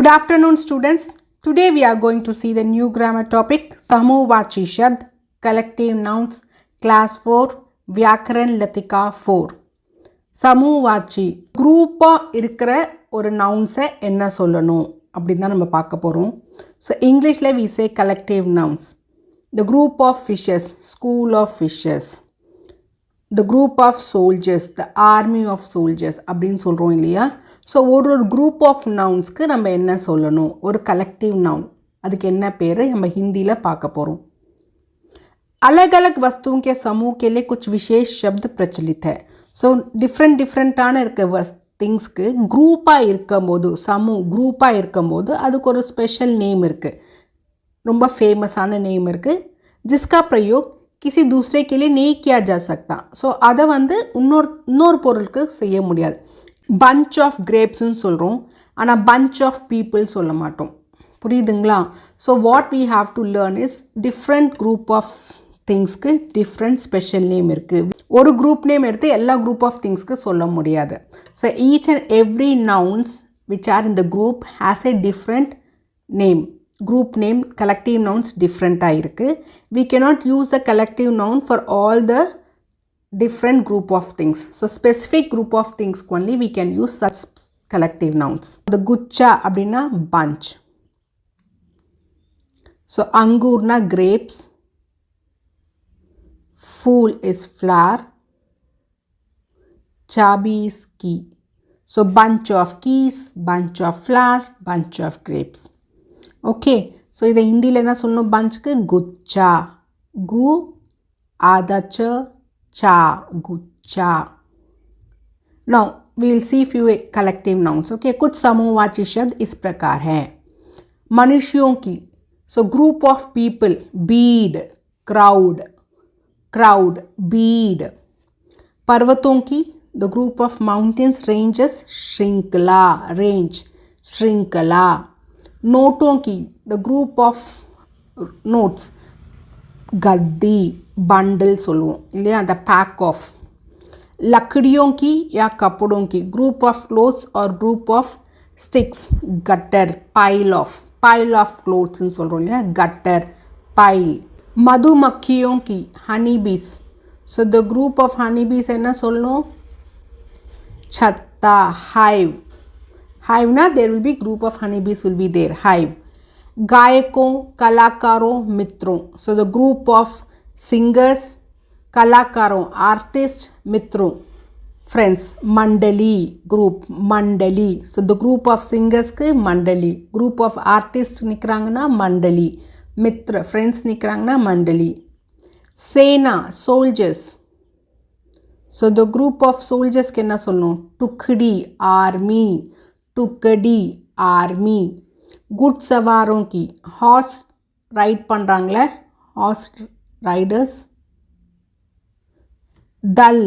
Good afternoon, students. Today we are going to see the new grammar topic समूहवाची शब्द, collective nouns, class 4, व्याकरण लतिका 4. समूहवाची குரூப்பா இருக்கிற ஒரு நவுன்ஸை என்ன சொல்லணும் அப்படின்னு தான் நம்ம பார்க்க போகிறோம். ஸோ இங்கிலீஷில் we say collective nouns. The group of fishes, school of fishes. The group of soldiers, the army of soldiers அப்படின்னு சொல்கிறோம் இல்லையா. ஸோ ஒரு குரூப் ஆஃப் நவுன்ஸ்க்கு நம்ம என்ன சொல்லணும், ஒரு கலெக்டிவ் நவுன், அதுக்கு என்ன பேர் நம்ம ஹிந்தியில் பார்க்க போகிறோம். अलग अलग वस्तुओं के समूह के लिए कुछ विशेष शब्द प्रचलित है. ஸோ டிஃப்ரெண்ட்டான இருக்க திங்ஸ்க்கு குரூப்பாக இருக்கும்போது, குரூப்பாக இருக்கும்போது அதுக்கு ஒரு ஸ்பெஷல் நேம் இருக்குது, ரொம்ப ஃபேமஸான நேம் இருக்குது. जिसका प्रयोग किसी दूसरे के लिए नहीं किया जा सकता. ஸோ அதை இன்னொரு பொருளுக்கு செய்ய முடியாது. பஞ்ச் ஆஃப் கிரேப்ஸ்ன்னு சொல்கிறோம், ஆனால் பஞ்ச் ஆஃப் பீப்புள் சொல்ல மாட்டோம். புரியுதுங்களா? So what we have to learn is different group of திங்ஸ்க்கு டிஃப்ரெண்ட் ஸ்பெஷல் நேம் இருக்குது. ஒரு குரூப் நேம் எடுத்து எல்லா குரூப் ஆஃப் திங்ஸ்க்கு சொல்ல முடியாது. So each and every nouns which are in the group has a different name. group name, collective nouns different-ஆக இருக்குது. We cannot use the collective noun for all the different group of things. So specific group of things only we can use such collective nouns. The gucha அப்படின்னா bunch. So angurna grapes, fool is flower, chabi is key. So bunch of keys, bunch of flower, bunch of grapes. Okay, so இதை ஹிந்தியில் என்ன சொல்லணும்? பஞ்சுக்கு குச்சா, கு ஆதச்ச சா, गुच्छा. Now we will see few collective nouns. Okay, कुछ समूहवाची शब्द इस प्रकार हैं. मनुष्यों की, so group of people, bead, crowd, bead. पर्वतों की, the group of mountains, ranges, श्रृंखला, range, श्रृंखला. नोटों की, the group of notes, Gaddi, bundle சொல்லுவோம் இல்லையா, द पैक ऑफ. लकड़ियों की या कपड़ों की, ग्रुप ऑफ क्लोथ्स और group of sticks, gutter, pile of clothes சொல்கிறோம் இல்லையா, गटर, पाइल. मधुमक्खियों की, हनी बीस. So the group of honey बीस என்ன சொல்லணும்? छत्ता, हाइव. हाइव ना, there will be group of honey बीस विल बी देर, हाइव. गायकों, कलाकारों, मित्रों. So the group of singers, कलाकारों, आर्टिस्ट, मित्रों, फ्रेंड्स. मंडली, ग्रुप, मंडली. So the group of singers के मंडली, ग्रुप ऑफ आर्टिस्ट निकरांगना मंडली, मित्र फ्रेंड्स निकरांगना मंडली. सेना, soldiers. So the group of soldiers के ना सुनो, टुकड़ी, आर्मी, टुकड़ी, आर्मी. गुड सवारों की, हॉर्स राइड பண்ணுறாங்களே, हॉर्स राइडर्स. दल,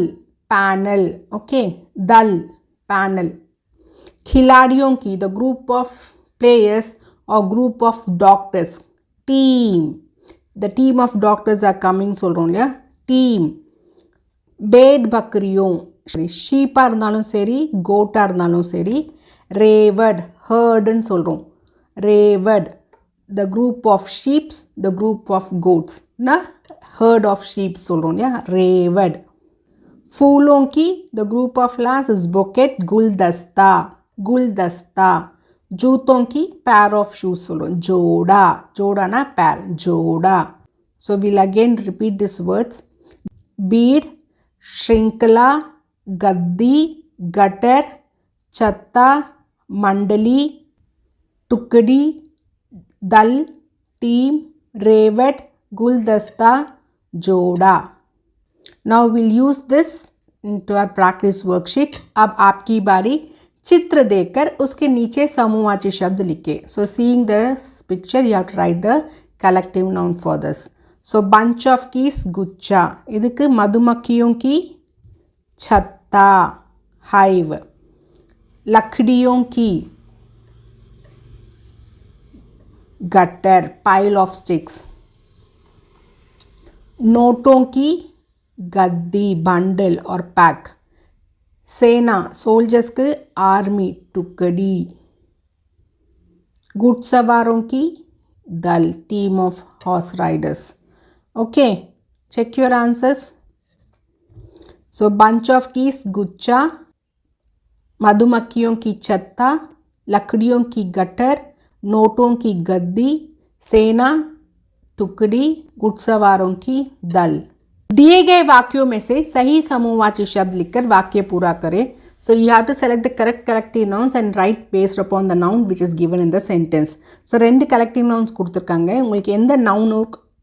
पैनल. ओके, दल, पैनल. खिलाड़ियों की, द ग्रुप ऑफ प्लेयर्स और group of doctors, team. The team of doctors are coming சொல்கிறோம் இல்லையா, टीम. பேட் பக்ரியோं, ஷீப்பாக இருந்தாலும் சரி, கோட்டாக இருந்தாலும் சரி. रेवड, हर्डன்னு சொல்கிறோம், रेवड. The group of sheeps, the group of goats ना, हर्ड ऑफ शीप्स சொல்கிறோம் இல்லையா, रेवड. फूलों की, the group of flowers is bouquet, गुलदस्ता, गुलदस्ता. जूतों की, पैर ऑफ शूज சொல்கிறோம், जोड़ा, जोड़ा ना पैर, जोड़ा. So will again repeat this words. Beed, श्रृंखला, गद्दी, गटर, छत्ता, मंडली, टुकड़ी, दल, टीम, रेवट, गुलदस्ता, जोड़ा. Now will use this into our practice worksheet. अब आपकी बारी. चित्र देखकर उसके नीचे समूहवाची शब्द लिखे. So seeing this picture you have to write the collective noun for this. So bunch of keys, गुच्छा. இதுக்கு मधुमक्खियों की, छत्ता, हाइव. लकड़ियों की, गटर, पाइल ऑफ स्टिक्स. नोटों की, गद्दी, बंडल और पैक. सेना, सोल्जर्स के आर्मी, टुकड़ी. घुड़सवारों की दल, team of horse riders. Okay, check your answers. So bunch of keys, गुच्छा, मधुमक्खियों की छत्ता, लकड़ियों की गटर, नोटों की गद्दी, सेना, टुकड़ी, घुड़सवारों की दल। दिए गए वाक्यों में से सही समूहवाची शब्द लिखकर वाक्य पूरा करें। So you have to select the correct collective nouns and write based upon the noun which is given in the sentence. So ரெண்டு collective nouns கொடுத்துருக்காங்க. உங்களுக்கு எந்த noun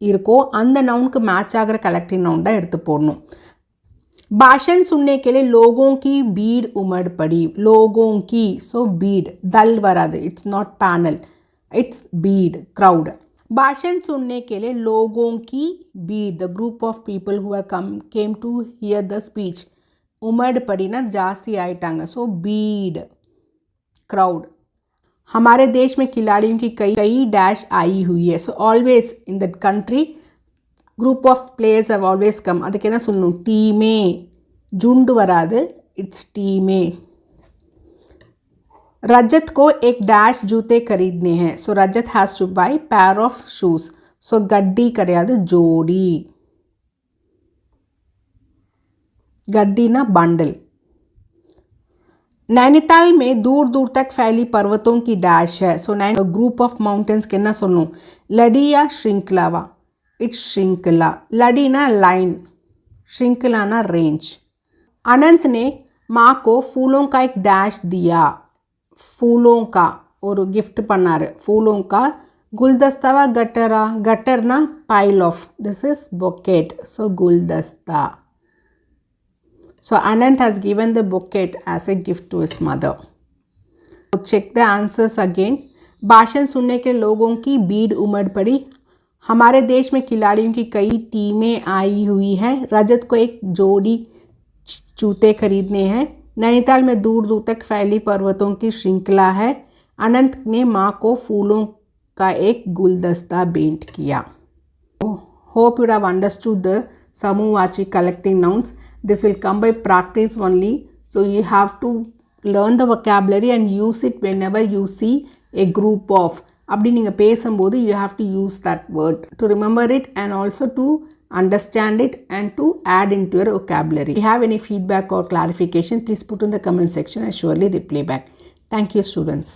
இருக்கோ அந்த நவுனுக்கு மேட்ச் ஆகிற collective noun தான் எடுத்து போடணும். भाषण सुनने के लिए लोगों की भीड़ उमड़ पड़ी. लोगों की, so भीड़, दल वराது, it's not panel, it's भीड़, crowd. भाषण सुनने के लिए लोगों की भीड़, the group of people who came to hear the speech. उमड़ पड़ी ना, जास्ती आइटांग, सो भीड़, क्राउड. हमारे देश में खिलाड़ियों की कई डैश आई हुई है. So always in that country group of players have always come. அதுக்கு என்ன சொல்லணும்? டீமே, जुंड वराது, इट्स टीमे. रजत को एक डैश जूते खरीदने हैं. So Rajat has to buy pair of shoes. So गड्डी கிடையாது, जोड़ी. गद्दी ना, बंडल. नैनीताल में दूर दूर तक फैली पर्वतों की डैश है. सो ग्रुप ऑफ माउंटेन्स के ना सुनो, लड़ी या श्रृंखलावा, इट्स श्रृंखला. लड़ी ना लाइन, श्रृंखला ना रेंज. अनंत ने माँ को फूलों का एक डैश दिया. फूलों का और गिफ्ट பண்ணாரு. फूलों का गुलदस्तावा, गटरा, गटर ना pile of, this is bouquet. So गुलदस्ता. So Anant has given the bouquet as a gift to his mother. So check the answers again. भाषण सुनने के लोगों की भीड़ उमड़ पड़ी. हमारे देश में खिलाड़ियों की कई टीमें आई हुई हैं. रजत को एक जोड़ी जूते खरीदने हैं. नैनीताल में दूर दूर तक फैली पर्वतों की श्रृंखला है. अनंत ने माँ को फूलों का एक गुलदस्ता भेंट किया. Hope you have understood the Samuvachi collective nouns. This will come by practice only. So you have to learn the vocabulary and use it whenever you see a group of. அப்படி நீங்கள் பேசும்போது you have to use that word to remember it and also to understand it and to add into your vocabulary. If you have any feedback or clarification, please put in the comment section and surely reply back. Thank you, students.